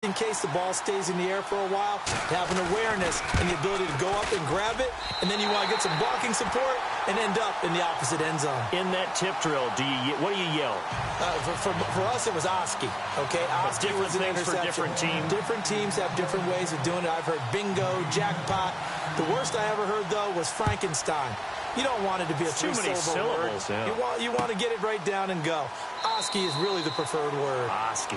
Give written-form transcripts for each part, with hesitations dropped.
in case the ball stays in the air for a while, to have an awareness and the ability to go up and grab it, and then you want to get some blocking support and end up in the opposite end zone. In that tip drill, what do you yell? For us, it was Oski. Okay, Oski was an things interception. for different teams. Different teams have different ways of doing it. I've heard bingo, jackpot. The worst I ever heard, though, was Frankenstein. You don't want it to be a three-syllable word. Yeah. You want to get it right down and go. Oski is really the preferred word. Oski.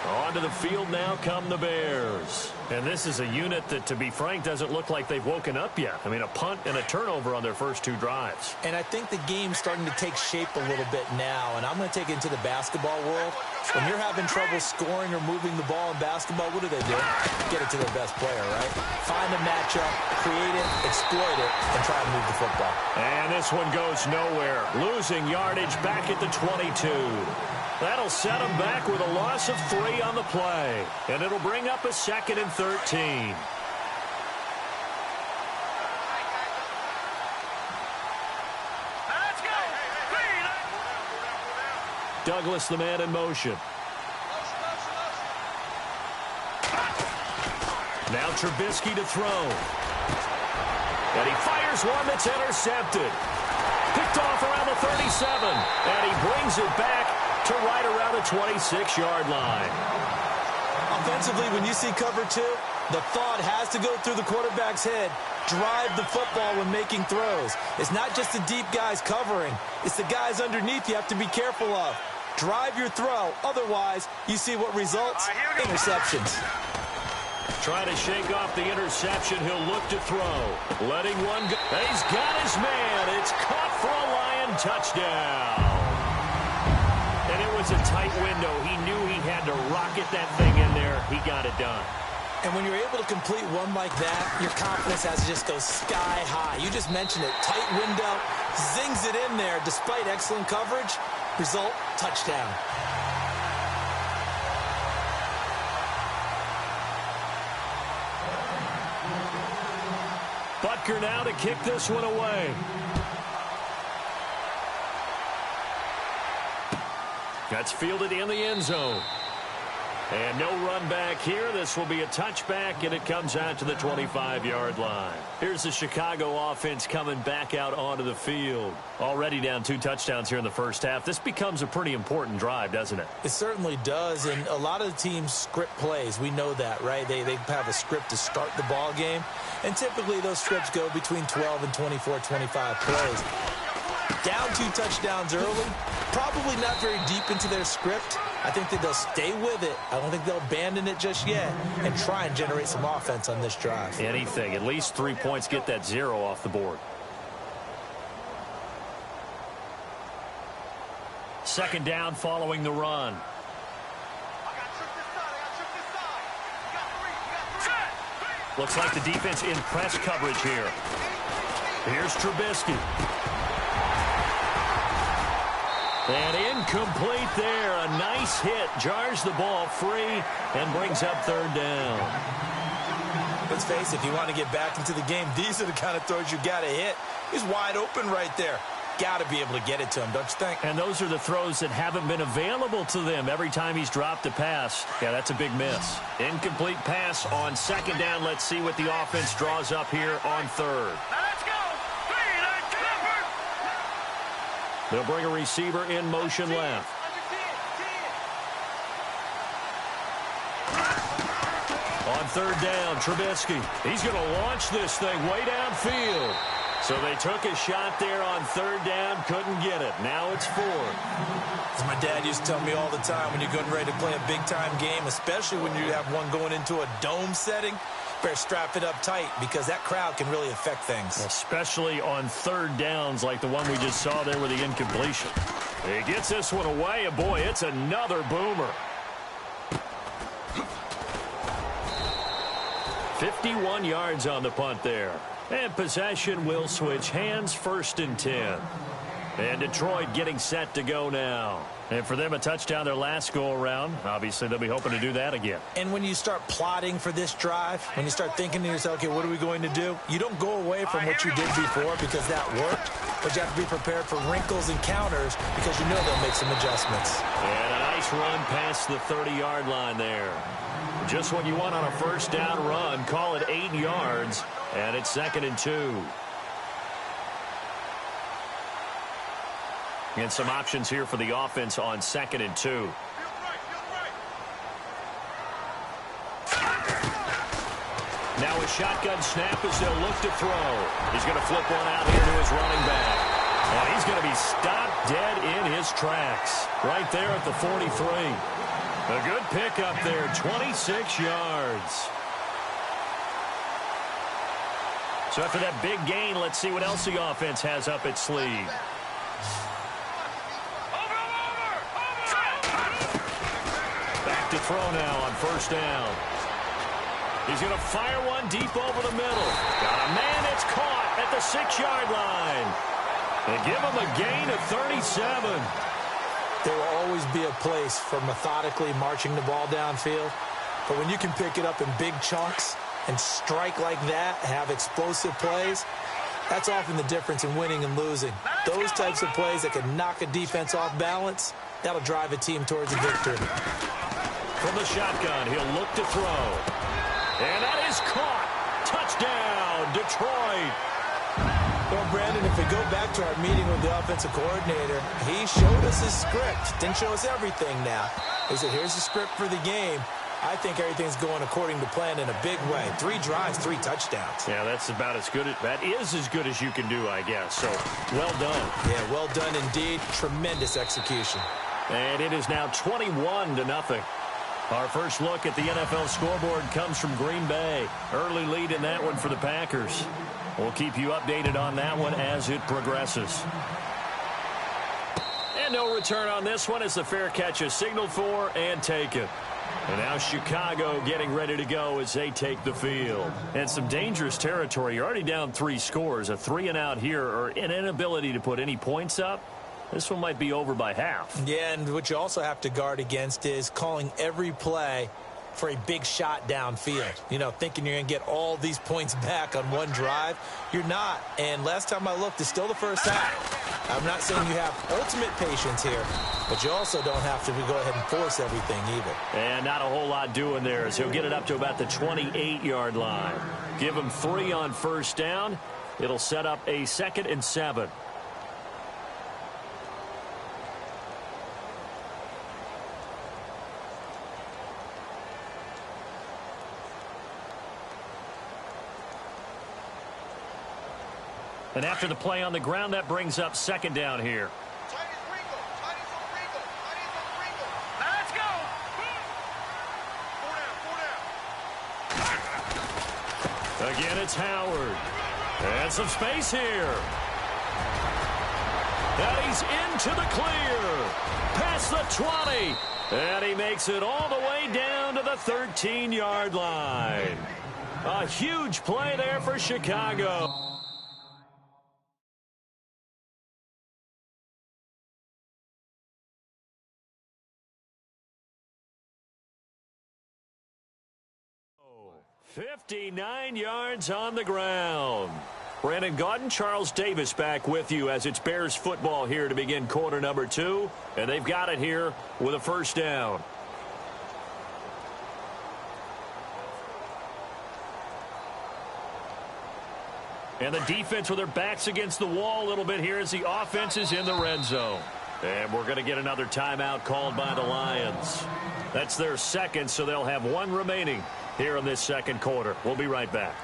Onto the field now come the Bears. And this is a unit that, to be frank, doesn't look like they've woken up yet. I mean, a punt and a turnover on their first two drives. And I think the game's starting to take shape a little bit now. And I'm going to take it into the basketball world. When you're having trouble scoring or moving the ball in basketball, what do? Get it to their best player, right? Find a matchup, create it, exploit it, and try to move the football. And this one goes nowhere. Losing yardage back at the 22. That'll set them back with a loss of 3 on the play. And it'll bring up a 2nd and 13. Let's go. Douglas, the man in motion. Now Trubisky to throw. And he fires one that's intercepted. Picked off around the 37. And he brings it back to right around the 26-yard line. Offensively, when you see cover 2, the thought has to go through the quarterback's head. Drive the football when making throws. It's not just the deep guys covering. It's the guys underneath you have to be careful of. Drive your throw. Otherwise, you see what results? Interceptions. Trying to shake off the interception. He'll look to throw. Letting one go. He's got his man. It's caught for a Lion touchdown. And it was a tight window. He knew he had to rocket that thing in there. He got it done. And when you're able to complete one like that, your confidence has to just go sky high. You just mentioned it. Tight window, zings it in there despite excellent coverage. Result, touchdown. Butker now to kick this one away. That's fielded in the end zone. And no run back here. This will be a touchback, and it comes out to the 25-yard line. Here's the Chicago offense coming back out onto the field. Already down 2 touchdowns here in the first half. This becomes a pretty important drive, doesn't it? It certainly does, and a lot of the teams script plays. We know that, right? They have a script to start the ball game, and typically those scripts go between 12 and 24, 25 plays. Down 2 touchdowns early, probably not very deep into their script. I think that they'll stay with it. I don't think they'll abandon it just yet and try and generate some offense on this drive. Anything. At least 3 points. Get that 0 off the board. 2nd down following the run. Looks like the defense in press coverage here. Here's Trubisky. And incomplete there. A nice hit. Jars the ball free and brings up 3rd down. Let's face it, if you want to get back into the game, these are the kind of throws you got to hit. He's wide open right there. Got to be able to get it to him, don't you think? And those are the throws that haven't been available to them every time he's dropped a pass. Yeah, that's a big miss. Incomplete pass on 2nd down. Let's see what the offense draws up here on 3rd. They'll bring a receiver in motion left. On 3rd down, Trubisky. He's going to launch this thing way downfield. So they took a shot there on 3rd down, couldn't get it. Now it's 4th. As my dad used to tell me all the time, when you're getting ready to play a big-time game, especially when you have one going into a dome setting, better strap it up tight because that crowd can really affect things. Especially on 3rd downs like the one we just saw there with the incompletion. He gets this one away, and boy, it's another boomer. 51 yards on the punt there. And possession will switch hands. 1st and 10. And Detroit getting set to go now. And for them, a touchdown their last go-around. Obviously, they'll be hoping to do that again. And when you start plotting for this drive, when you start thinking to yourself, okay, what are we going to do? You don't go away from what you did before because that worked, but you have to be prepared for wrinkles and counters because you know they'll make some adjustments. And a nice run past the 30-yard line there. Just what you want on a first down run. Call it 8 yards, and it's 2nd and 2. And some options here for the offense on 2nd and 2. Now a shotgun snap as they'll look to throw. He's going to flip one out here to his running back. And he's going to be stopped dead in his tracks. Right there at the 43. A good pickup there, 26 yards. So after that big gain, let's see what else the offense has up its sleeve. To throw now on first down. He's going to fire one deep over the middle. Got a man that's caught at the 6-yard line. They give him a gain of 37. There will always be a place for methodically marching the ball downfield. But when you can pick it up in big chunks and strike like that, have explosive plays, that's often the difference in winning and losing. Those types of plays that can knock a defense off balance, that'll drive a team towards a victory. From the shotgun, he'll look to throw. And that is caught. Touchdown, Detroit. Well, Brandon, if we go back to our meeting with the offensive coordinator, he showed us his script. Didn't show us everything now. He said, here's the script for the game. I think everything's going according to plan in a big way. 3 drives, 3 touchdowns. Yeah, that's about as good. That is as good as you can do, I guess. So, well done. Yeah, well done indeed. Tremendous execution. And it is now 21-0. Our first look at the NFL scoreboard comes from Green Bay. Early lead in that one for the Packers. We'll keep you updated on that one as it progresses. And no return on this one as the fair catch is signaled for and taken. And now Chicago getting ready to go as they take the field. And some dangerous territory. You're already down 3 scores. A 3-and-out here or an inability to put any points up. This one might be over by half. Yeah, and what you also have to guard against is calling every play for a big shot downfield. You know, thinking you're going to get all these points back on one drive. You're not. And last time I looked, it's still the first half. I'm not saying you have ultimate patience here, but you also don't have to go ahead and force everything either. And not a whole lot doing there as he'll get it up to about the 28-yard line. Give him 3 on first down. It'll set up a 2nd and 7. And after the play on the ground, that brings up 2nd down here. Let's go. 4 down. Again, it's Howard. And some space here. And he's into the clear. Past the 20. And he makes it all the way down to the 13-yard line. A huge play there for Chicago. Oh, 59 yards on the ground. Brandon Gaudin, Charles Davis back with you as it's Bears football here to begin quarter number 2. And they've got it here with a first down. And the defense with their backs against the wall a little bit here as the offense is in the red zone. And we're going to get another timeout called by the Lions. That's their 2nd, so they'll have 1 remaining here in this 2nd quarter. We'll be right back.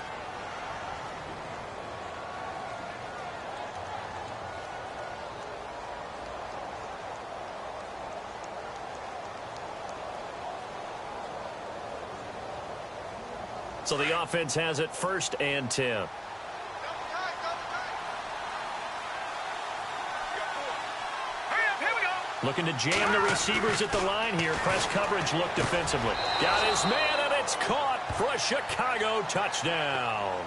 So the offense has it 1st and 10. Looking to jam the receivers at the line here. Press coverage look defensively. Got his man, and it's caught for a Chicago touchdown.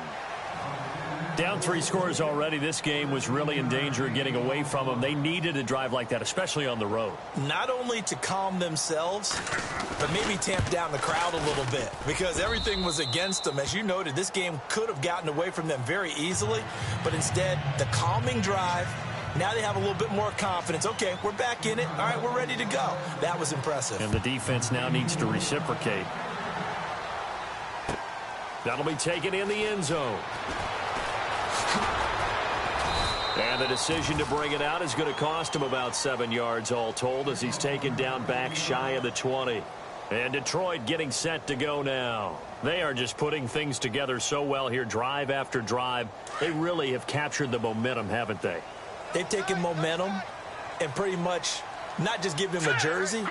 Down 3 scores already. This game was really in danger of getting away from them. They needed a drive like that, especially on the road. Not only to calm themselves, but maybe tamp down the crowd a little bit because everything was against them. As you noted, this game could have gotten away from them very easily, but instead, the calming drive, now they have a little bit more confidence. Okay, we're back in it. All right, we're ready to go. That was impressive. And the defense now needs to reciprocate. That'll be taken in the end zone. And the decision to bring it out is going to cost him about 7 yards all told as he's taken down back shy of the 20. And Detroit getting set to go now. They are just putting things together so well here, drive after drive. They really have captured the momentum, haven't they? They've taken momentum and pretty much not just give him a jersey,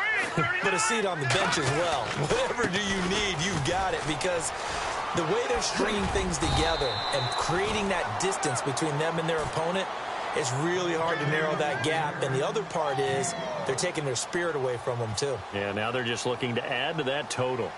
but a seat on the bench as well. Whatever do you need, you've got it, because the way they're stringing things together and creating that distance between them and their opponent, it's really hard to narrow that gap. And the other part is they're taking their spirit away from them, too. Yeah, now they're just looking to add to that total.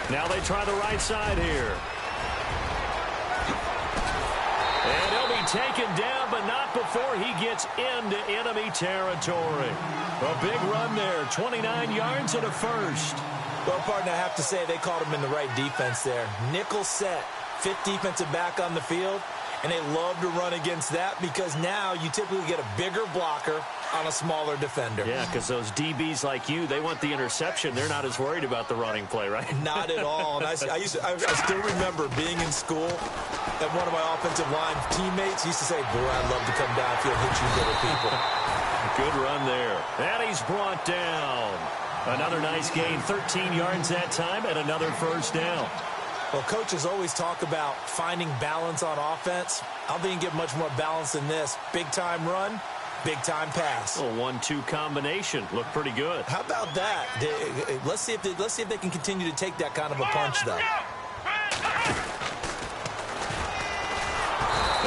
Now they try the right side here. And he'll be taken down, but not before he gets into enemy territory. A big run there, 29 yards and a first. Well, partner, I have to say they called him in the right defense there. Nickel set, fifth defensive back on the field, and they love to run against that because now you typically get a bigger blocker on a smaller defender. Yeah, because those DBs like you, they want the interception. They're not as worried about the running play, right? Not at all. And I still remember being in school, and one of my offensive line teammates used to say, boy, I'd love to come downfield and hit you little people. Good run there. And he's brought down. Another nice gain, 13 yards that time, and another first down. Well, coaches always talk about finding balance on offense. I don't think you can get much more balance than this. Big-time run, big-time pass. A 1-2 combination. Looked pretty good. How about that? Let's see if they can continue to take that kind of a punch, though.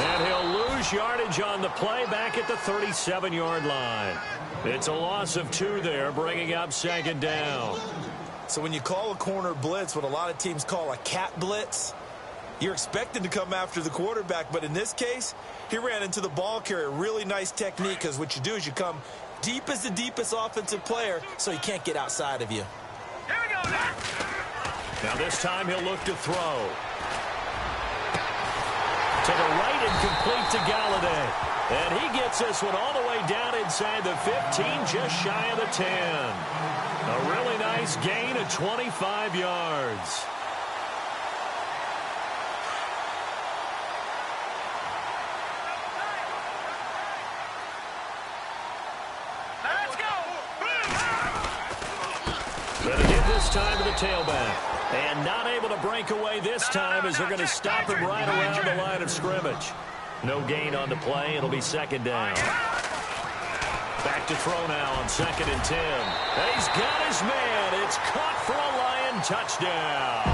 And he'll lose yardage on the play back at the 37-yard line. It's a loss of 2 there, bringing up second down. So when you call a corner blitz, what a lot of teams call a cat blitz, you're expected to come after the quarterback. But in this case, he ran into the ball carrier. Really nice technique, because what you do is you come deep as the deepest offensive player, so he can't get outside of you. Here we go, now. Now this time he'll look to throw. To the right and complete to Galladay. And he gets this one all the way down inside the 15, just shy of the 10. A really nice gain of 25 yards. Let's go. But again this time to the tailback. And not able to break away this time as they're going to stop him right around the line of scrimmage. No gain on the play. It'll be second down. Back to throw now on 2nd and 10. And he's got his man. It's caught for a Lion touchdown.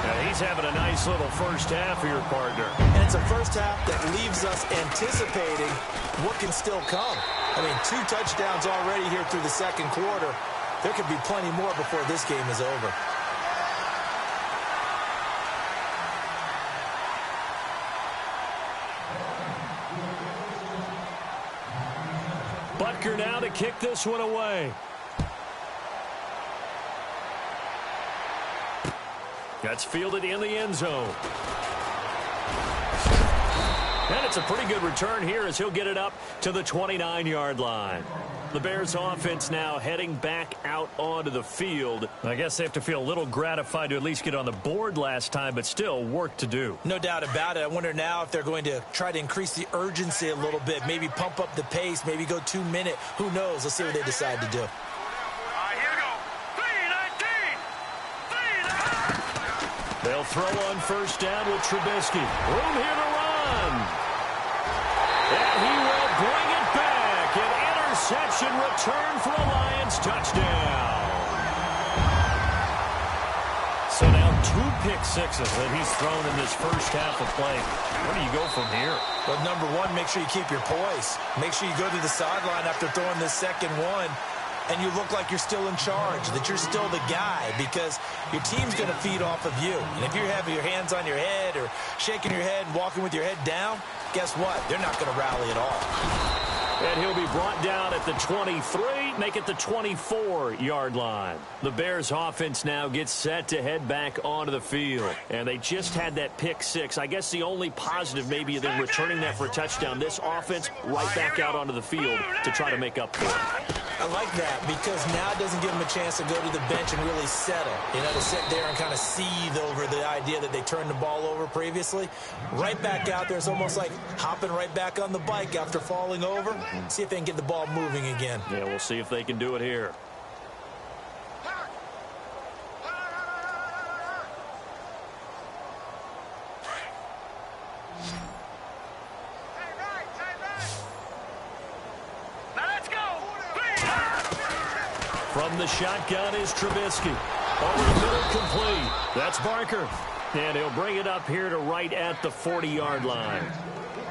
And he's having a nice little first half here, partner. And it's a first half that leaves us anticipating what can still come. I mean, 2 touchdowns already here through the second quarter. There could be plenty more before this game is over. Butker now to kick this one away. That's fielded in the end zone. And it's a pretty good return here as he'll get it up to the 29-yard line. The Bears offense now heading back out onto the field. I guess they have to feel a little gratified to at least get on the board last time, but still work to do. No doubt about it. I wonder now if they're going to try to increase the urgency a little bit, maybe pump up the pace, maybe go 2-minute. Who knows? Let's see what they decide to do. All right, here we go. 3-19. They'll throw on first down with Trubisky. Room here to run. And he will bring it back. An interception return for a Lions touchdown. So now 2 pick sixes that he's thrown in this first half of play. Where do you go from here? Well, number one, make sure you keep your poise. Make sure you go to the sideline after throwing this second one, and you look like you're still in charge, that you're still the guy, because your team's going to feed off of you. And if you're having your hands on your head or shaking your head and walking with your head down, guess what? They're not going to rally at all. And he'll be brought down at the 23, make it the 24-yard line. The Bears offense now gets set to head back onto the field. And they just had that pick six. I guess the only positive maybe than returning that for a touchdown. This offense right back out onto the field to try to make up for it. I like that because now it doesn't give them a chance to go to the bench and really settle. You know, to sit there and kind of seethe over the idea that they turned the ball over previously. Right back out there. It's almost like hopping right back on the bike after falling over. See if they can get the ball moving again. Yeah, we'll see if they can do it here. From the shotgun is Trubisky. Over the middle, complete. That's Barker. And he'll bring it up here to right at the 40-yard line.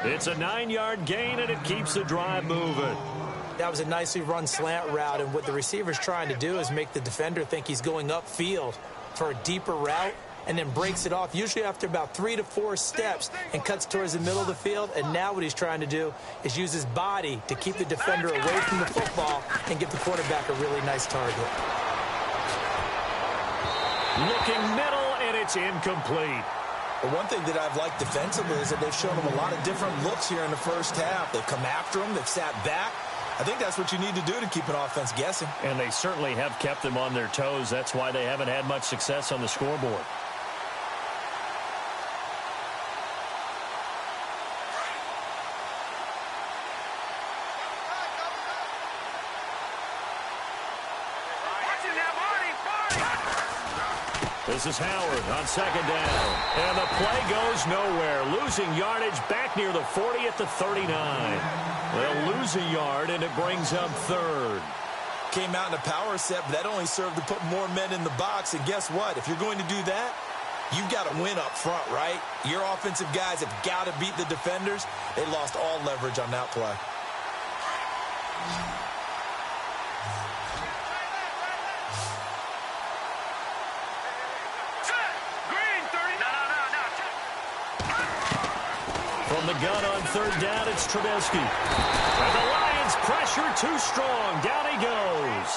It's a 9-yard gain, and it keeps the drive moving. That was a nicely run slant route, and what the receiver's trying to do is make the defender think he's going upfield for a deeper route, and then breaks it off, usually after about 3 to 4 steps, and cuts towards the middle of the field. And now what he's trying to do is use his body to keep the defender away from the football and give the quarterback a really nice target. Looking middle, and it's incomplete. But one thing that I've liked defensively is that they've shown him a lot of different looks here in the first half. They've come after him. They've sat back. I think that's what you need to do to keep an offense guessing. And they certainly have kept them on their toes. That's why they haven't had much success on the scoreboard. This is Howard on second down. And the play goes nowhere. Losing yardage back near the 40 at the 39. They'll lose a yard, and it brings up third. Came out in a power set, but that only served to put more men in the box. And guess what? If you're going to do that, you've got to win up front, right? Your offensive guys have got to beat the defenders. They lost all leverage on that play. From the gun on third down, it's Trubisky. And the Lions pressure too strong. Down he goes.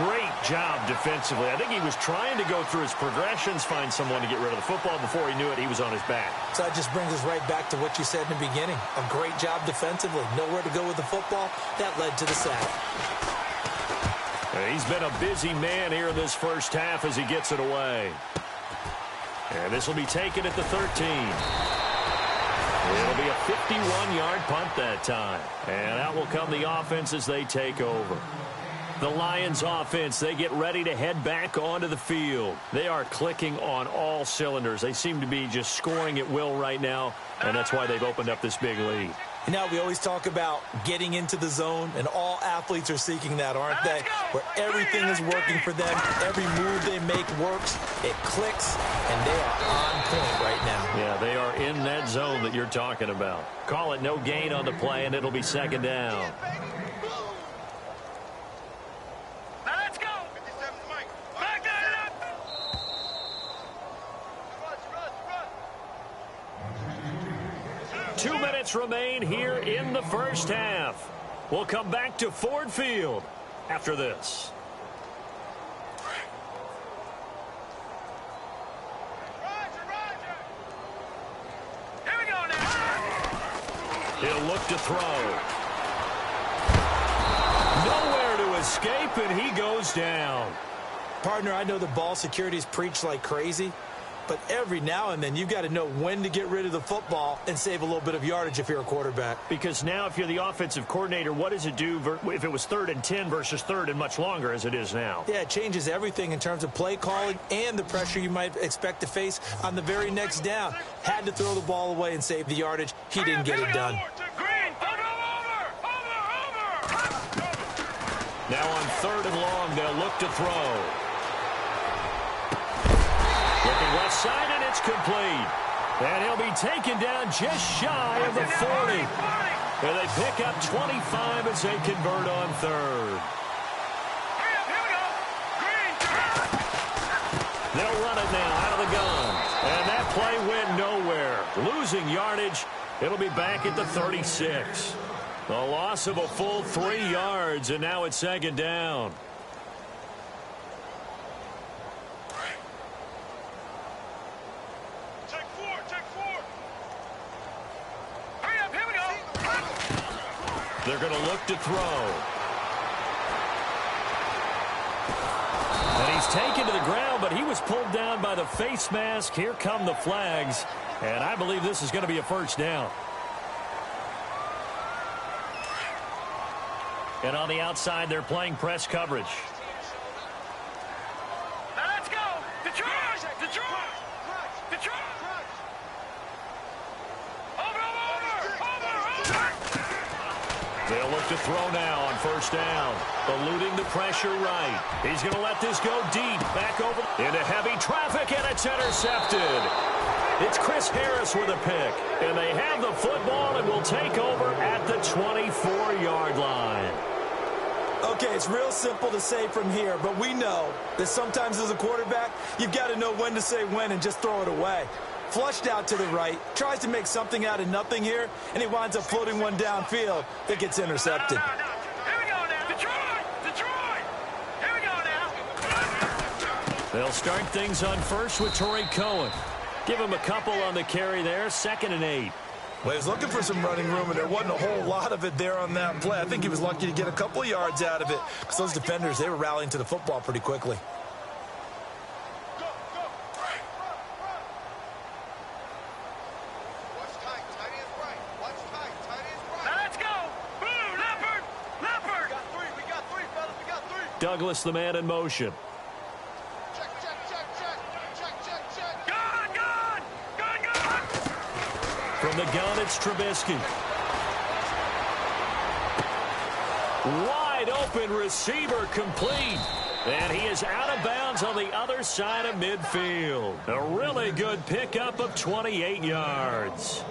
Great job defensively. I think he was trying to go through his progressions, find someone to get rid of the football. Before he knew it, he was on his back. So that just brings us right back to what you said in the beginning. A great job defensively. Nowhere to go with the football. That led to the sack. He's been a busy man here in this first half as he gets it away. And this will be taken at the 13. It'll be a 51-yard punt that time. And out will come the offense as they take over. The Lions offense, they get ready to head back onto the field. They are clicking on all cylinders. They seem to be just scoring at will right now, and that's why they've opened up this big lead. You know, we always talk about getting into the zone, and all athletes are seeking that, aren't they? Where everything is working for them. Every move they make works. It clicks, and they are on point right now. Yeah, they are in that zone that you're talking about. Call it no gain on the play, and it'll be second down. Let's go. Back that up. 2 minutes remain here in the first half. We'll come back to Ford Field after this. Here we go now. He'll look to throw. Nowhere to escape, and he goes down. Partner, I know the ball security is preached like crazy, but every now and then you've got to know when to get rid of the football and save a little bit of yardage if you're a quarterback. Because now if you're the offensive coordinator, what does it do if it was 3rd and 10 versus 3rd and much longer as it is now? Yeah, it changes everything in terms of play calling and the pressure you might expect to face on the very next down. Had to throw the ball away and save the yardage. He didn't get it done. Now on 3rd and long, they'll look to throw. Looking side, and it's complete. And he'll be taken down just shy of the 40. And they pick up 25 as they convert on third. They'll run it now out of the gun. And that play went nowhere. Losing yardage. It'll be back at the 36. A loss of a full 3 yards, and now it's second down. Check four. Hurry up, here we go. They're going to look to throw. And he's taken to the ground, but he was pulled down by the face mask. Here come the flags. And I believe this is going to be a first down. And on the outside, they're playing press coverage. Now let's go. Detroit. Over. They'll look to throw now on first down. Eluding the pressure right. He's going to let this go deep. Back over into heavy traffic, and it's intercepted. It's Chris Harris with a pick. And they have the football and will take over at the 24-yard line. Okay, it's real simple to say from here, but we know that sometimes as a quarterback, you've got to know when to say when and just throw it away. Flushed out to the right, tries to make something out of nothing here, and he winds up floating one downfield that gets intercepted. No. Here we go now. Detroit. Here we go now. They'll start things on first with Torrey Cohen. Give him a couple on the carry there, 2nd and 8. Well, he was looking for some running room, and there wasn't a whole lot of it there on that play. I think he was lucky to get a couple of yards out of it because those defenders, they were rallying to the football pretty quickly. Douglas, the man in motion. Gone. From the gun, it's Trubisky. Wide open receiver complete. And he is out of bounds on the other side of midfield. A really good pickup of 28 yards.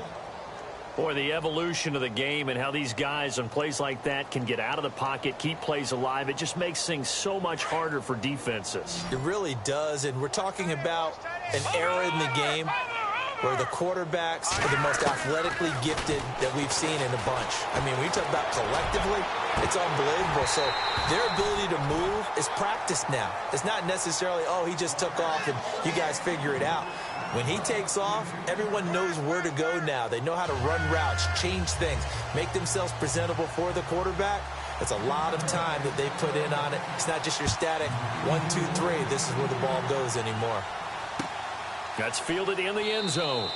Boy, the evolution of the game and how these guys on plays like that can get out of the pocket, keep plays alive, it just makes things so much harder for defenses. It really does, and we're talking about an era in the game where the quarterbacks are the most athletically gifted that we've seen in a bunch. I mean, when you talk about collectively, it's unbelievable. So their ability to move is practiced now. It's not necessarily, oh, he just took off and you guys figure it out. When he takes off, everyone knows where to go now. They know how to run routes, change things, make themselves presentable for the quarterback. It's a lot of time that they put in on it. It's not just your static 1, 2, 3. This is where the ball goes anymore. That's fielded in the end zone.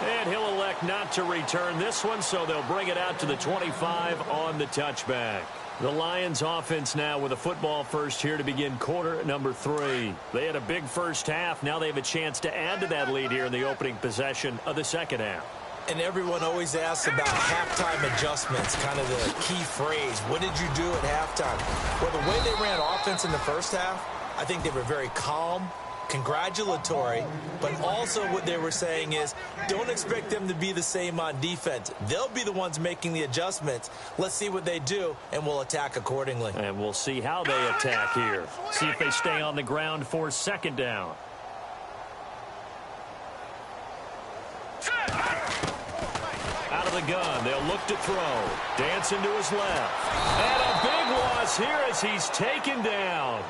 And he'll elect not to return this one, so they'll bring it out to the 25 on the touchback. The Lions offense now with a football first here to begin quarter number 3. They had a big first half. Now they have a chance to add to that lead here in the opening possession of the second half. And everyone always asks about halftime adjustments, kind of the key phrase. What did you do at halftime? Well, the way they ran offense in the first half, I think they were very calm, congratulatory, but also what they were saying is don't expect them to be the same on defense. They'll be the ones making the adjustments. Let's see what they do, and we'll attack accordingly. And we'll see how they attack here. See if they stay on the ground for second down. Out of the gun, they'll look to throw. Dancing to his left. And a big loss here as he's taken down.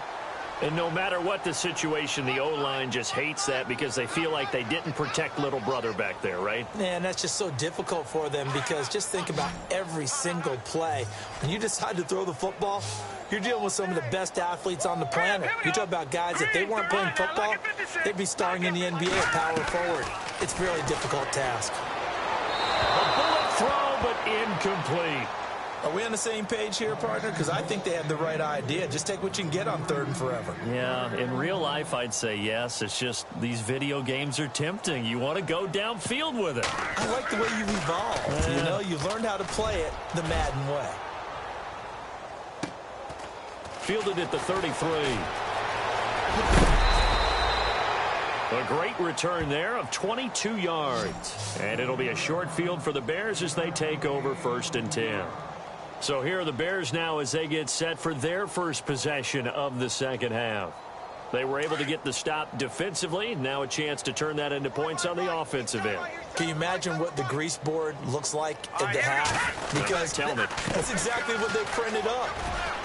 And no matter what the situation, the O-line just hates that because they feel like they didn't protect little brother back there, right? Man, that's just so difficult for them because just think about every single play. When you decide to throw the football, you're dealing with some of the best athletes on the planet. You talk about guys, if they weren't playing football, they'd be starring in the NBA at power forward. It's a really difficult task. A bullet throw, but incomplete. Are we on the same page here, partner? Because I think they have the right idea. Just take what you can get on 3rd and forever. Yeah, in real life, I'd say yes. It's just these video games are tempting. You want to go downfield with it. I like the way you've evolved. Yeah. You know, you've learned how to play it the Madden way. Fielded at the 33. A great return there of 22 yards. And it'll be a short field for the Bears as they take over 1st and 10. So here are the Bears now as they get set for their first possession of the second half. They were able to get the stop defensively. Now a chance to turn that into points on the offensive end. Can you imagine what the grease board looks like at the half? Because that's exactly what they printed up.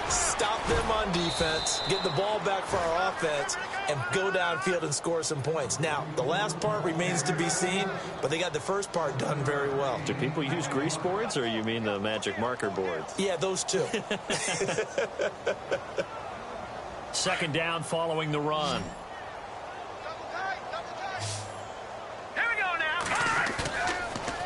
Stop them on defense, get the ball back for our offense, and go downfield and score some points. Now, the last part remains to be seen, but they got the first part done very well. Do people use grease boards, or you mean the magic marker boards? Yeah, those two. Second down following the run. Here we go now.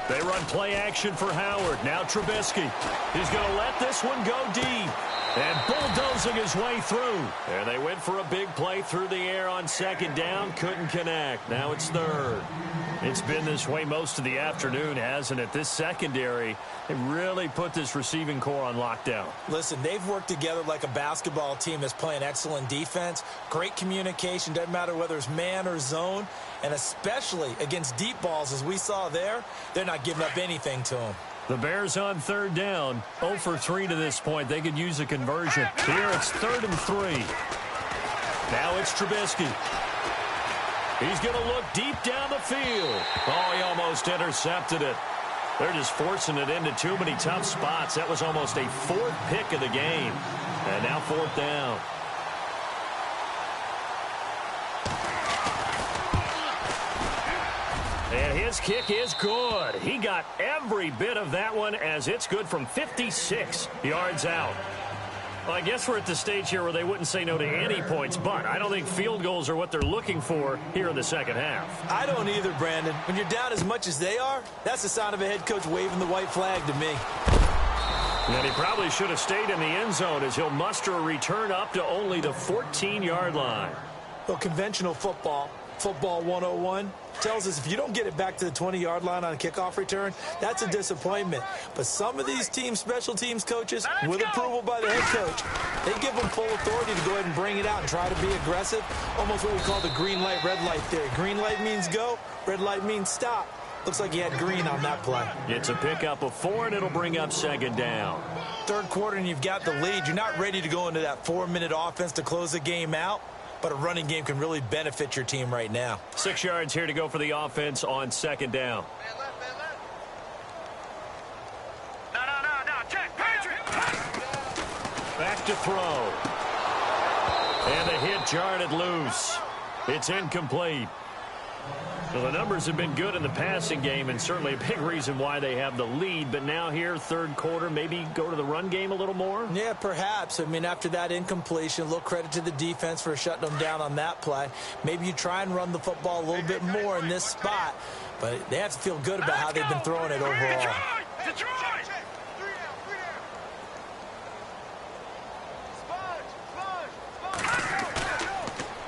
They run play action for Howard. Now Trubisky. He's going to let this one go deep. And bulldozing his way through. And they went for a big play through the air on second down. Couldn't connect. Now it's third. It's been this way most of the afternoon, hasn't it? This secondary, they really put this receiving core on lockdown. Listen, they've worked together like a basketball team that's playing excellent defense. Great communication. Doesn't matter whether it's man or zone. And especially against deep balls, as we saw there, they're not giving up anything to them. The Bears on third down, 0 for 3 to this point. They could use a conversion. Here it's 3rd and 3. Now it's Trubisky. He's going to look deep down the field. Oh, he almost intercepted it. They're just forcing it into too many tough spots. That was almost a 4th pick of the game. And now 4th down. And his kick is good. He got every bit of that one as it's good from 56 yards out. Well, I guess we're at the stage here where they wouldn't say no to any points, but I don't think field goals are what they're looking for here in the second half. I don't either, Brandon. When you're down as much as they are, that's the sign of a head coach waving the white flag to me. And he probably should have stayed in the end zone as he'll muster a return up to only the 14-yard line. Well, conventional football 101, tells us if you don't get it back to the 20-yard line on a kickoff return, that's a disappointment. But some of these teams, special teams coaches, with approval by the head coach, they give them full authority to go ahead and bring it out and try to be aggressive. Almost what we call the green light, red light theory. Green light means go, red light means stop. Looks like he had green on that play. It's a pickup of 4, and it'll bring up second down. Third quarter, and you've got the lead. You're not ready to go into that 4-minute offense to close the game out. But a running game can really benefit your team right now. 6 yards here to go for the offense on second down. No. Check. Patriot. Back to throw. And the hit jarred it loose. It's incomplete. Well, the numbers have been good in the passing game, and certainly a big reason why they have the lead. But now here, third quarter, maybe go to the run game a little more? Yeah, perhaps. I mean, after that incompletion, a little credit to the defense for shutting them down on that play. Maybe you try and run the football a little bit more in this spot. But they have to feel good about how they've been throwing it overall. Detroit!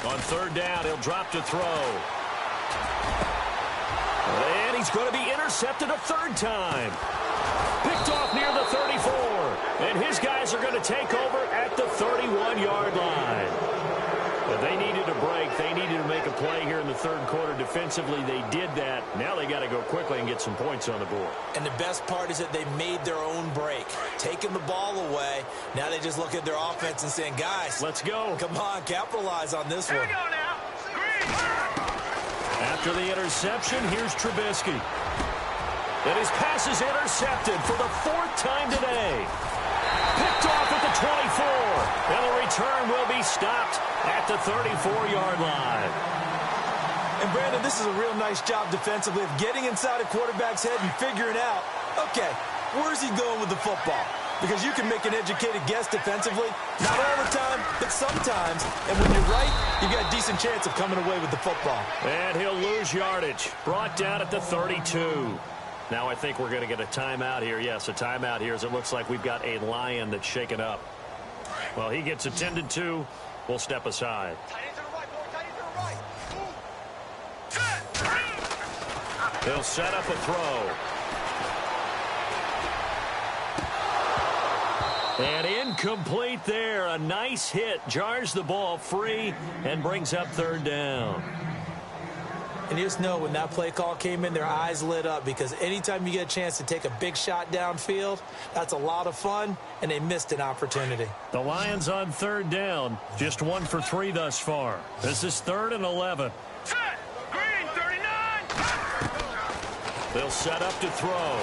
On third down, he'll drop to throw. And he's going to be intercepted a third time. Picked off near the 34. And his guys are going to take over at the 31-yard line. But they needed a break. They needed to make a play here in the third quarter. Defensively, they did that. Now they got to go quickly and get some points on the board. And the best part is that they made their own break. Taking the ball away. Now they just look at their offense and saying, guys, let's go. Come on, capitalize on this one. Here we go now. After the interception, here's Trubisky. And his pass is intercepted for the 4th time today. Picked off at the 24. And the return will be stopped at the 34-yard line. And, Brandon, this is a real nice job defensively of getting inside a quarterback's head and figuring out, okay, where's he going with the football? Because you can make an educated guess defensively. Not all the time, but sometimes. And when you're right, you've got a decent chance of coming away with the football. And he'll lose yardage. Brought down at the 32. Now I think we're going to get a timeout here. Yes, a timeout here as it looks like we've got a Lion that's shaken up. Well, he gets attended to. We'll step aside. He'll set up a throw. And incomplete there. A nice hit. Jars the ball free and brings up third down. And you just know when that play call came in, their eyes lit up, because anytime you get a chance to take a big shot downfield, that's a lot of fun, and they missed an opportunity. The Lions on third down, just 1 for 3 thus far. This is 3rd and 11. Set. Green, 39. They'll set up to throw.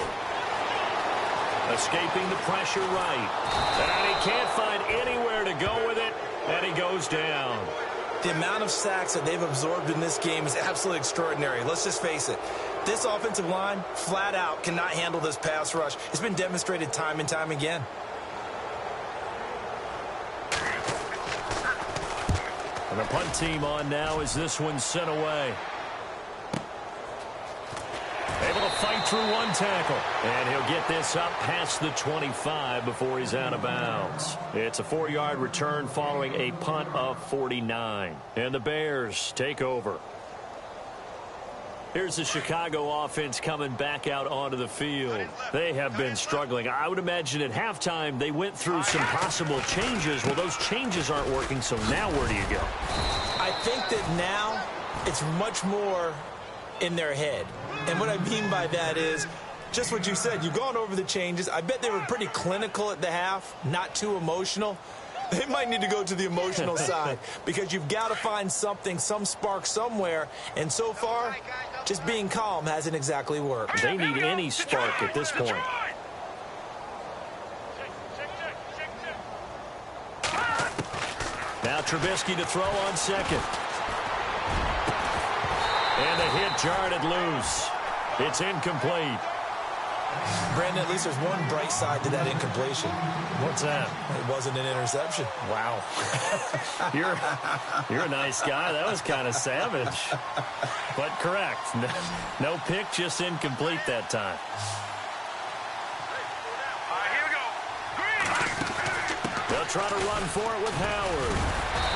Escaping the pressure right. And he can't find anywhere to go with it, and he goes down. The amount of sacks that they've absorbed in this game is absolutely extraordinary. Let's just face it. This offensive line, flat out, cannot handle this pass rush. It's been demonstrated time and time again. And the punt team on now as this one's sent away. Able to fight through one tackle. And he'll get this up past the 25 before he's out of bounds. It's a 4-yard return following a punt of 49. And the Bears take over. Here's the Chicago offense coming back out onto the field. They have been struggling. I would imagine at halftime they went through some possible changes. Well, those changes aren't working, so now where do you go? I think that now it's much more in their head. And what I mean by that is just what you said. You've gone over the changes. I bet they were pretty clinical at the half, not too emotional. They might need to go to the emotional side, because you've got to find something, some spark somewhere. And so far, just being calm hasn't exactly worked. They need any spark at this point. Now Trubisky to throw on second. And the hit jarred it loose. It's incomplete. Brandon, at least there's one bright side to that incompletion. What's that? It wasn't an interception. Wow. You're a nice guy. That was kind of savage. But correct. No pick, just incomplete that time. All right, here we go. Green. They'll try to run for it with Howard.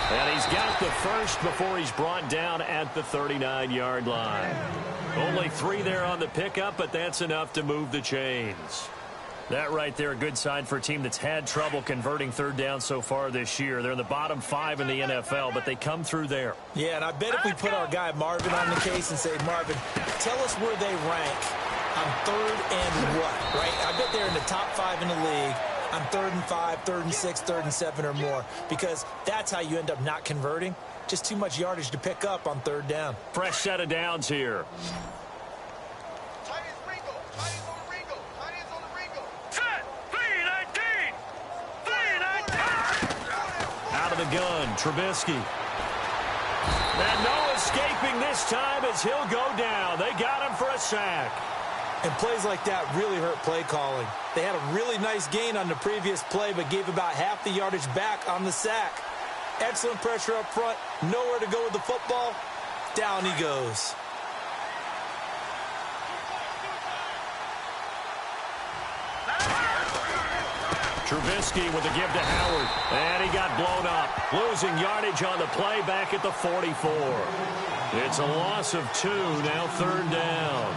And he's got the first before he's brought down at the 39-yard line. Only 3 there on the pickup, but that's enough to move the chains. That right there, a good sign for a team that's had trouble converting third down so far this year. They're in the bottom 5 in the NFL, but they come through there. Yeah, and I bet if we put our guy Marvin on the case and say, Marvin, tell us where they rank on 3rd and what, right? I bet they're in the top 5 in the league on 3rd and 5, 3rd and 6, 3rd and 7 or more, because that's how you end up not converting. Just too much yardage to pick up on 3rd down. Fresh set of downs here. Set. 3-19. 3-19. Out of the gun, Trubisky. And no escaping this time as he'll go down. They got him for a sack. And plays like that really hurt play calling. They had a really nice gain on the previous play, but gave about half the yardage back on the sack. Excellent pressure up front. Nowhere to go with the football. Down he goes. Trubisky with a give to Howard. And he got blown up. Losing yardage on the play back at the 44. It's a loss of 2, now 3rd down.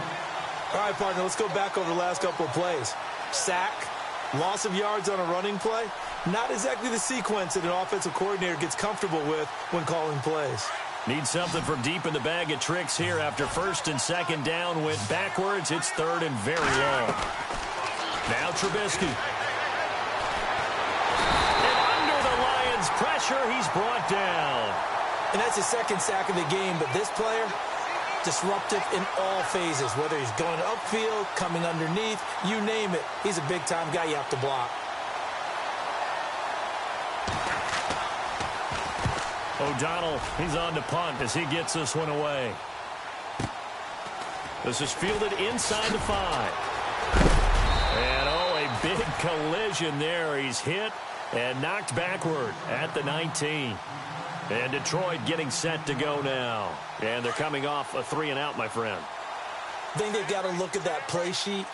All right, partner, let's go back over the last couple of plays. Sack, loss of yards on a running play. Not exactly the sequence that an offensive coordinator gets comfortable with when calling plays. Need something from deep in the bag of tricks here after 1st and 2nd down went backwards. It's 3rd and very long. Now Trubisky. And under the Lions' pressure, he's brought down. And that's his 2nd sack of the game, but this player, disruptive in all phases, whether he's going upfield, coming underneath, you name it. He's a big-time guy you have to block. O'Donnell, he's on to punt as he gets this one away. This is fielded inside the 5. And, a big collision there. He's hit and knocked backward at the 19. And Detroit getting set to go now. And they're coming off a 3-and-out, my friend. I think they've got to look at that play sheet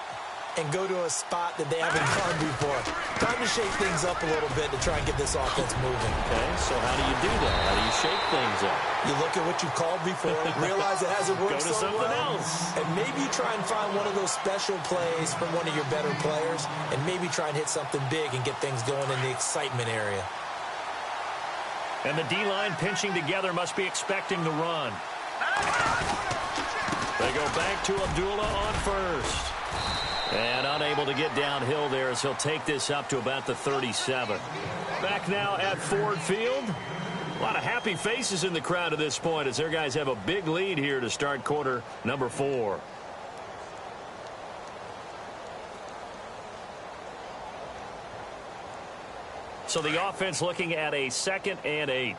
and go to a spot that they haven't gone before. Time to shake things up a little bit to try and get this offense moving. Okay, so how do you do that? How do you shake things up? You look at what you called before, realize it hasn't worked Go to so something well, else. and maybe you try and find one of those special plays from one of your better players, and maybe try and hit something big and get things going in the excitement area. And the D-line pinching together must be expecting the run. They go back to Abdullah on first. And unable to get downhill there as he'll take this up to about the 37. Back now at Ford Field. A lot of happy faces in the crowd at this point as their guys have a big lead here to start quarter number 4. So the offense looking at a 2nd and 8.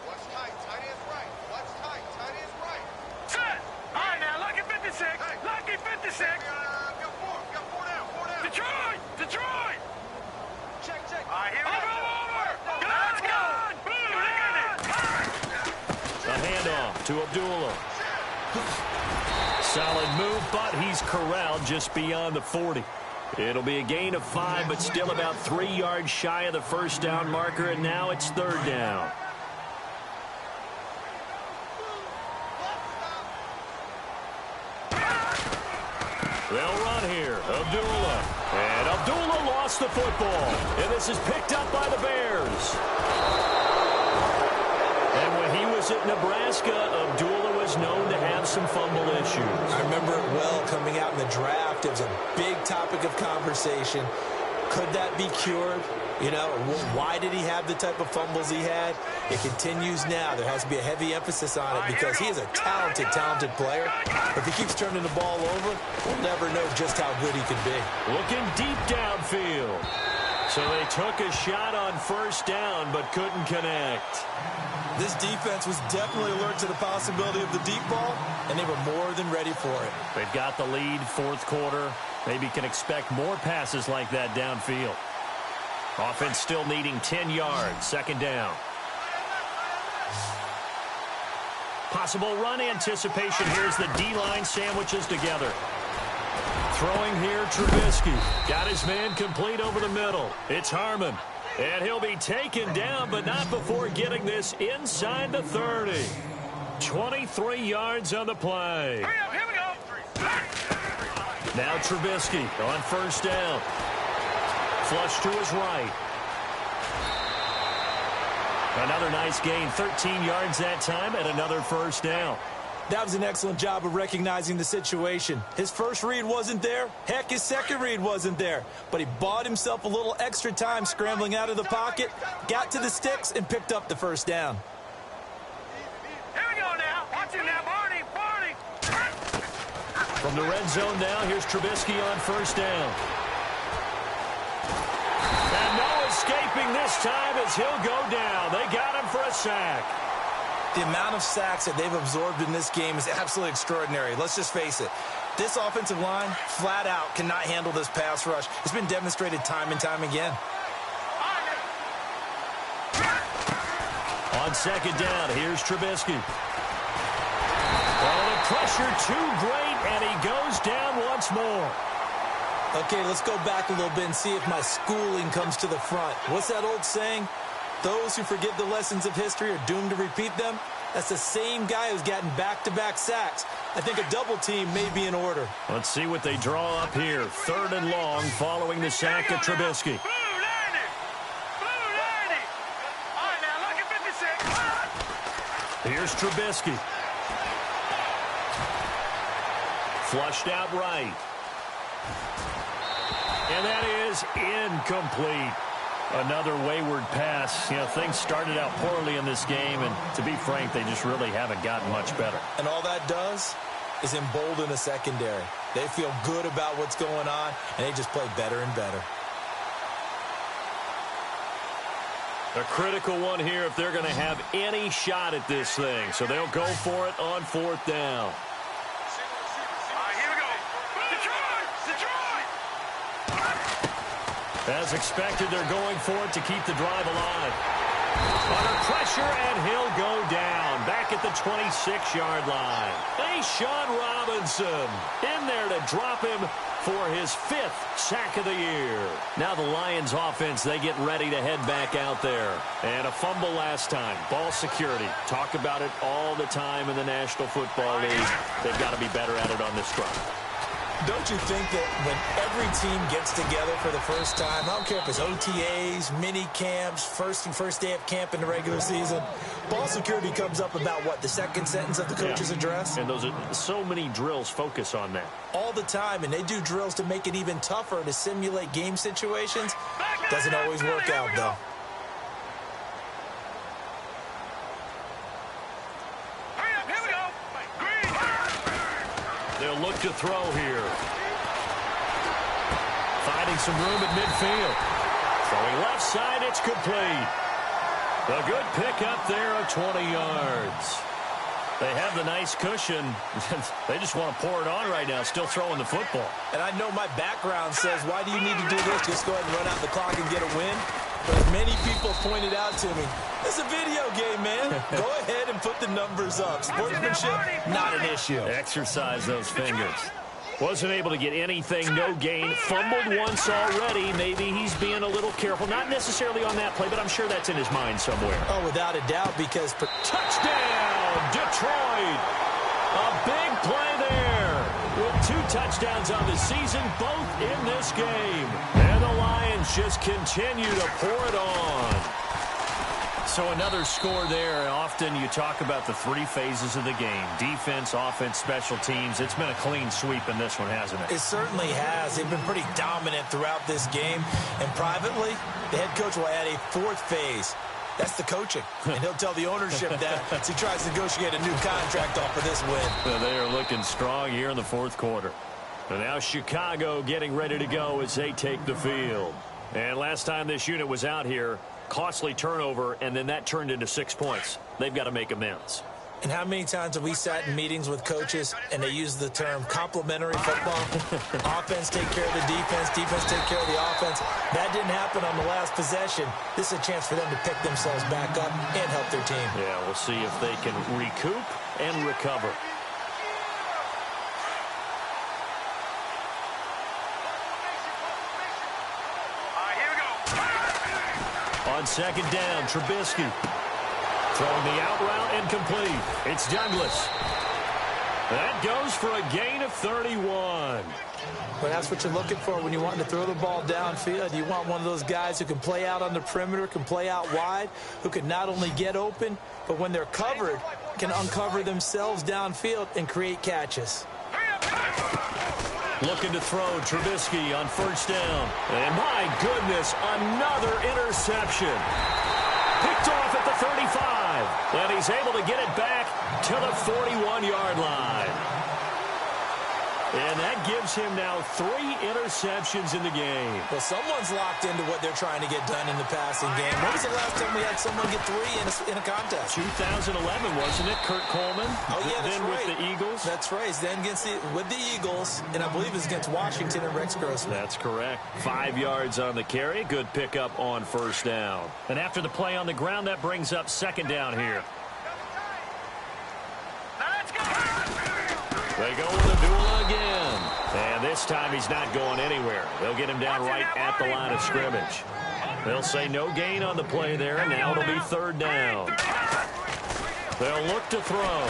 Watch tight. Tight end's right. Watch tight. Tight end's right. Set. All right, now, lucky 56. Hey. Lucky 56. Got four down. Detroit. Check. All right, here we go. Over. Let's go. A handoff to Abdullah. Solid move, but he's corralled just beyond the 40. It'll be a gain of 5, but still about 3 yards shy of the first down marker, and now it's 3rd down. They'll run here. Abdullah. And Abdullah lost the football. And this is picked up by the Bears. And when he was at Nebraska, Abdullah was known to have some fumble issues. I remember it well coming out in the draft. It was a big topic of conversation. Could that be cured? You know, why did he have the type of fumbles he had? It continues now. There has to be a heavy emphasis on it because he is a talented player. If he keeps turning the ball over, we'll never know just how good he could be. Looking deep downfield. So they took a shot on first down but couldn't connect. This defense was definitely alert to the possibility of the deep ball, and they were more than ready for it. They've got the lead, 4th quarter. Maybe can expect more passes like that downfield. Offense still needing 10 yards, 2nd down. Possible run anticipation. Here's the D-line sandwiches together. Throwing here, Trubisky. Got his man complete over the middle. It's Harmon. And he'll be taken down, but not before getting this inside the 30. 23 yards on the play. Here we go. Now Trubisky on first down. Flush to his right. Another nice gain, 13 yards that time, and another first down. That was an excellent job of recognizing the situation. His first read wasn't there. Heck, his second read wasn't there. But he bought himself a little extra time scrambling out of the pocket, got to the sticks, and picked up the first down. Here we go now. Watch it now, Barney. From the red zone now, here's Trubisky on first down. And no escaping this time as he'll go down. They got him for a sack. The amount of sacks that they've absorbed in this game is absolutely extraordinary. Let's just face it. This offensive line, flat out, cannot handle this pass rush. It's been demonstrated time and time again. On 2nd down, here's Trubisky. Oh, the pressure too great, and he goes down once more. Okay, let's go back a little bit and see if my schooling comes to the front. What's that old saying? Those who forget the lessons of history are doomed to repeat them. That's the same guy who's gotten back-to-back sacks. I think a double team may be in order. Let's see what they draw up here. 3rd and long following the sack of Trubisky. Blue 90. All right, now, lucky 56. Here's Trubisky. Flushed out right. And that is incomplete. Another wayward pass. You know, things started out poorly in this game, and to be frank, they just really haven't gotten much better. And all that does is embolden a secondary. They feel good about what's going on, and they just play better and better. A critical one here if they're going to have any shot at this thing. So they'll go for it on 4th down. As expected, they're going for it to keep the drive alive. Under pressure, and he'll go down. Back at the 26-yard line. Sean Robinson in there to drop him for his 5th sack of the year. Now the Lions offense, they get ready to head back out there. And a fumble last time. Ball security. Talk about it all the time in the National Football League. They've got to be better at it on this drive. Don't you think that when every team gets together for the first time, I don't care if it's OTAs, mini camps, first day of camp in the regular season, ball security comes up about, what, the second sentence of the coach's address? And those are so many drills focus on that. All the time, and they do drills to make it even tougher to simulate game situations. Doesn't always work out, though. They'll look to throw here. Finding some room at midfield. Throwing left side, it's complete. A good pickup there of 20 yards. They have the nice cushion. They just want to pour it on right now, still throwing the football. And I know my background says, why do you need to do this? Just go ahead and run out the clock and get a win. But as many people pointed out to me, it's a video game, man. Go ahead and put the numbers up. Sportsmanship, not an issue. Exercise those fingers. Wasn't able to get anything, no gain. Fumbled once already. Maybe he's being a little careful. Not necessarily on that play, but I'm sure that's in his mind somewhere. Oh, without a doubt, because... Touchdown, Detroit! A big play there. With 2 touchdowns on the season, both in this game. And the Lions just continue to pour it on. So another score there. Often you talk about the 3 phases of the game. Defense, offense, special teams. It's been a clean sweep in this one, hasn't it? It certainly has. They've been pretty dominant throughout this game. And privately, the head coach will add a 4th phase. That's the coaching. And he'll tell the ownership that as he tries to negotiate a new contract off of this win. They are looking strong here in the 4th quarter. And now Chicago getting ready to go as they take the field. And last time this unit was out here, costly turnover, and then that turned into 6 points. They've got to make amends. And how many times have we sat in meetings with coaches and they use the term complementary football? Offense take care of the defense, defense take care of the offense. That didn't happen on the last possession. This is a chance for them to pick themselves back up and help their team. Yeah, we'll see if they can recoup and recover. On second down, Trubisky throwing the out route and complete. It's Douglas. That goes for a gain of 31. But that's what you're looking for when you want to throw the ball downfield. You want one of those guys who can play out on the perimeter, can play out wide, who can not only get open, but when they're covered, can uncover themselves downfield and create catches. Looking to throw, Trubisky on first down. And my goodness, another interception. Picked off at the 35. And he's able to get it back to the 41-yard line. And that gives him now 3 interceptions in the game. Well, someone's locked into what they're trying to get done in the passing game. When was the last time we had someone get 3 in a contest? 2011, wasn't it? Kurt Coleman. Oh, yeah, that's then right. with the Eagles. That's right. Then with the Eagles, and I believe it's against Washington and Rex Grossman. That's correct. 5 yards on the carry. Good pickup on first down. And after the play on the ground, that brings up second down here. They go with a duel again. And this time he's not going anywhere. They'll get him down right at the line of scrimmage. They'll say no gain on the play there, and now it'll be third down. They'll look to throw.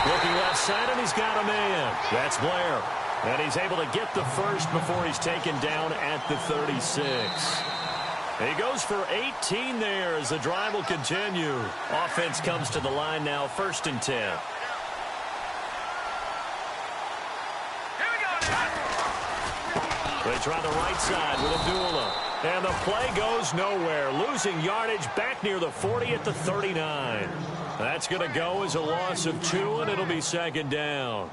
Looking left side, and he's got a man. That's Blair. And he's able to get the first before he's taken down at the 36. He goes for 18 there as the drive will continue. Offense comes to the line now, 1st and 10. They try the right side with Abdullah. And the play goes nowhere. Losing yardage back near the 40 at the 39. That's going to go as a loss of 2, and it'll be second down.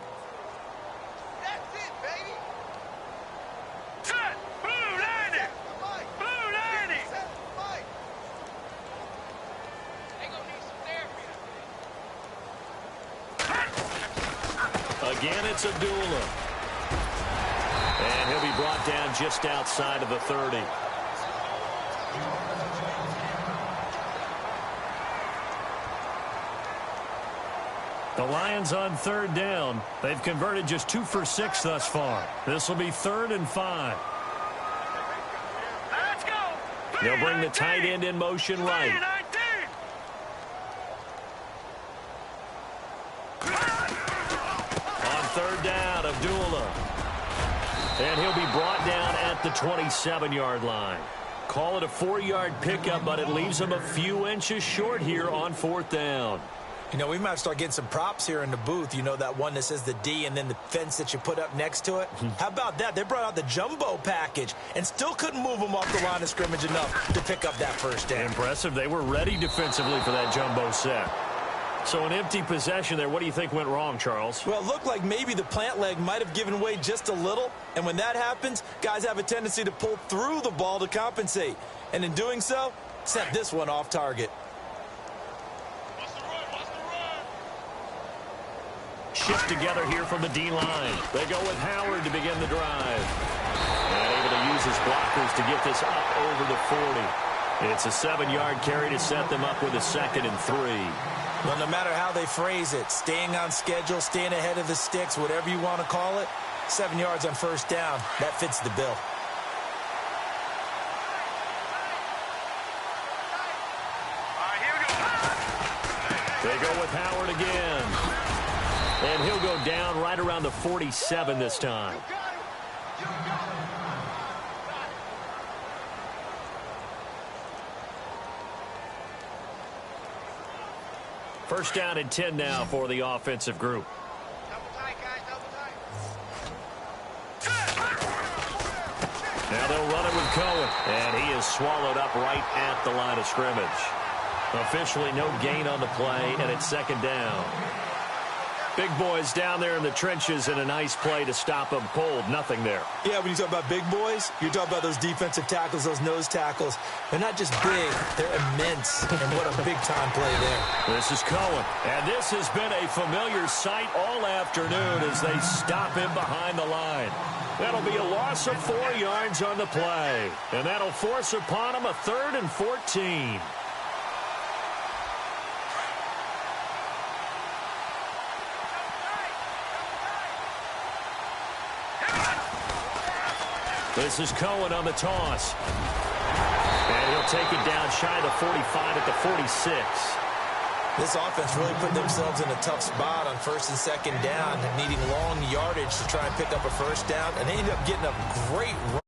Again, it's Abdullah. And he'll be brought down just outside of the 30. The Lions on third down. They've converted just 2 for 6 thus far. This will be 3rd and 5. Let's go. They'll bring the tight end in motion right. On And he'll be brought down at the 27-yard line. Call it a 4-yard pickup, but it leaves him a few inches short here on 4th down. You know, we might start getting some props here in the booth. You know, that one that says the D and then the fence that you put up next to it? How about that? They brought out the jumbo package and still couldn't move them off the line of scrimmage enough to pick up that first down. Impressive. They were ready defensively for that jumbo set. So an empty possession there. What do you think went wrong, Charles? Well, it looked like maybe the plant leg might have given way just a little. And when that happens, guys have a tendency to pull through the ball to compensate. And in doing so, sent this one off target. Shift together here from the D-line. They go with Howard to begin the drive. And able to use his blockers to get this up over the 40. It's a 7-yard carry to set them up with a 2nd and 3. Well, no matter how they phrase it, staying on schedule, staying ahead of the sticks, whatever you want to call it, 7 yards on first down, that fits the bill. They go with Howard again. And he'll go down right around the 47 this time. First down and 10 now for the offensive group. Now they'll run it with Cohen. And he is swallowed up right at the line of scrimmage. Officially no gain on the play, and it's 2nd down. Big boys down there in the trenches, and a nice play to stop them cold. Nothing there. Yeah, when you talk about big boys, you're talking about those defensive tackles, those nose tackles. They're not just big, they're immense. And what a big-time play there. This is Cohen. And this has been a familiar sight all afternoon as they stop him behind the line. That'll be a loss of 4 yards on the play. And that'll force upon him a 3rd and 14. This is Cohen on the toss. And he'll take it down shy of the 45 at the 46. This offense really put themselves in a tough spot on 1st and 2nd down, needing long yardage to try and pick up a first down, and they ended up getting a great run.